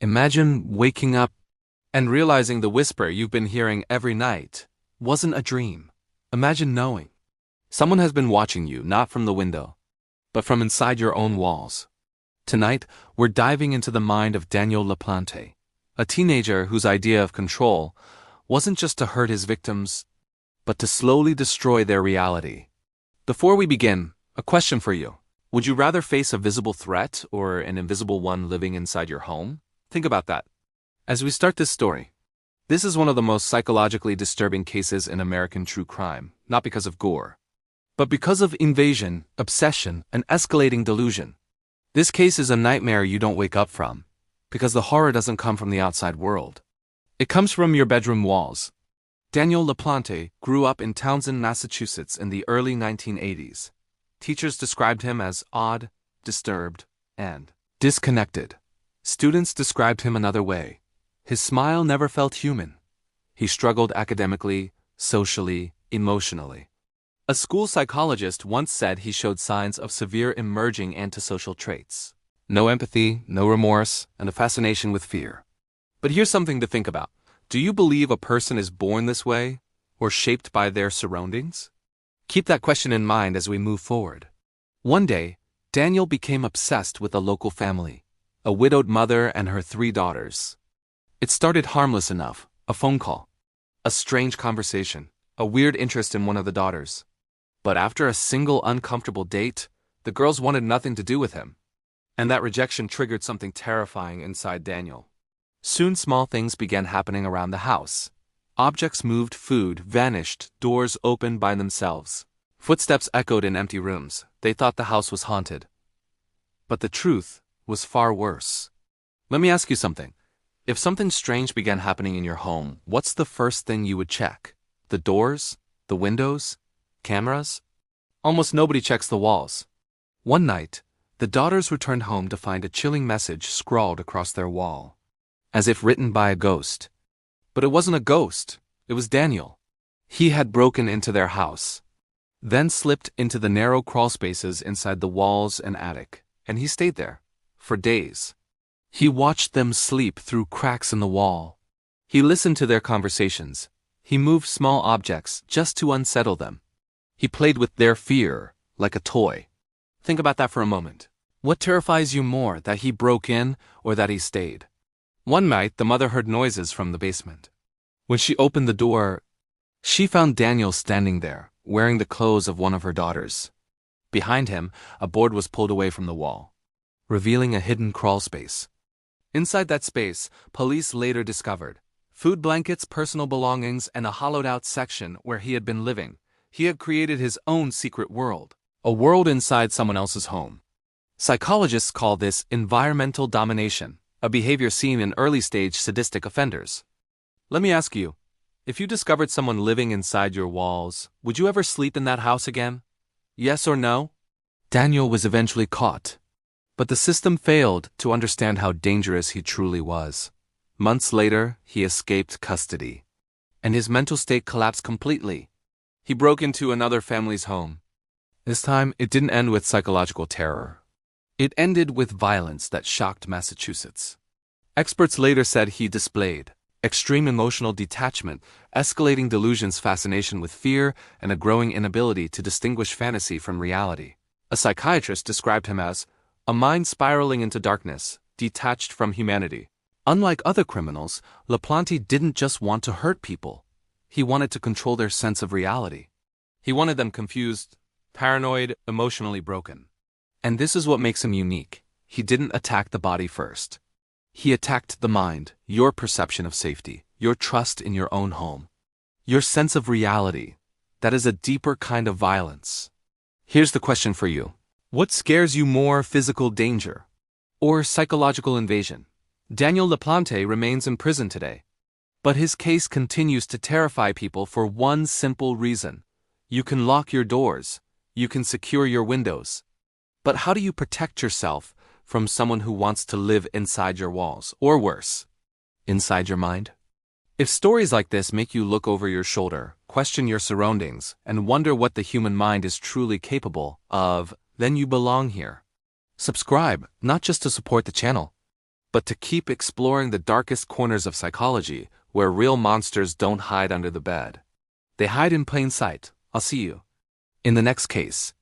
Imagine waking up and realizing the whisper you've been hearing every night wasn't a dream. Imagine knowing someone has been watching you, not from the window, but from inside your own walls. Tonight, we're diving into the mind of Daniel LaPlante, a teenager whose idea of control wasn't just to hurt his victims, but to slowly destroy their reality. Before we begin, a question for you. Would you rather face a visible threat or an invisible one living inside your home? Think about that. As we start this story, this is one of the most psychologically disturbing cases in American true crime, not because of gore, but because of invasion, obsession, and escalating delusion. This case is a nightmare you don't wake up from, because the horror doesn't come from the outside world. It comes from your bedroom walls. Daniel LaPlante grew up in Townsend, Massachusetts in the early 1980s. Teachers described him as odd, disturbed, and disconnected. Students described him another way. His smile never felt human. He struggled academically, socially, emotionally. A school psychologist once said he showed signs of severe emerging antisocial traits. No empathy, no remorse, and a fascination with fear. But here's something to think about. Do you believe a person is born this way, or shaped by their surroundings? Keep that question in mind as we move forward. One day, Daniel became obsessed with a local family, a widowed mother and her 3 daughters. It started harmless enough, a phone call, a strange conversation, a weird interest in one of the daughters. But after a single uncomfortable date, the girls wanted nothing to do with him. And that rejection triggered something terrifying inside Daniel. Soon small things began happening around the house. Objects moved, food vanished, doors opened by themselves. Footsteps echoed in empty rooms. They thought the house was haunted. But the truth was far worse. Let me ask you something. If something strange began happening in your home, what's the first thing you would check? The doors? The windows? Cameras? Almost nobody checks the walls. One night, the daughters returned home to find a chilling message scrawled across their wall, as if written by a ghost. But it wasn't a ghost, it was Daniel. He had broken into their house, then slipped into the narrow crawl spaces inside the walls and attic, and he stayed there, for days. He watched them sleep through cracks in the wall. He listened to their conversations. He moved small objects just to unsettle them. He played with their fear like a toy. Think about that for a moment. What terrifies you more, that he broke in or that he stayed? One night, the mother heard noises from the basement. When she opened the door, she found Daniel standing there, wearing the clothes of one of her daughters. Behind him, a board was pulled away from the wall, revealing a hidden crawl space. Inside that space, police later discovered food blankets, personal belongings, and a hollowed-out section where he had been living. He had created his own secret world, a world inside someone else's home. Psychologists call this environmental domination, a behavior seen in early-stage sadistic offenders. Let me ask you, if you discovered someone living inside your walls, would you ever sleep in that house again? Yes or no? Daniel was eventually caught, but the system failed to understand how dangerous he truly was. Months later, he escaped custody, and his mental state collapsed completely. He broke into another family's home. This time, it didn't end with psychological terror. It ended with violence that shocked Massachusetts. Experts later said he displayed extreme emotional detachment, escalating delusions, fascination with fear, and a growing inability to distinguish fantasy from reality. A psychiatrist described him as a mind spiraling into darkness, detached from humanity. Unlike other criminals, LaPlante didn't just want to hurt people. He wanted to control their sense of reality. He wanted them confused, paranoid, emotionally broken. And this is what makes him unique. He didn't attack the body first. He attacked the mind, your perception of safety, your trust in your own home, your sense of reality. That is a deeper kind of violence. Here's the question for you. What scares you more, physical danger or psychological invasion? Daniel LaPlante remains in prison today, but his case continues to terrify people for one simple reason. You can lock your doors, you can secure your windows, but how do you protect yourself from someone who wants to live inside your walls, or worse, inside your mind? If stories like this make you look over your shoulder, question your surroundings, and wonder what the human mind is truly capable of, then you belong here. Subscribe, not just to support the channel, but to keep exploring the darkest corners of psychology, where real monsters don't hide under the bed. They hide in plain sight. I'll see you in the next case.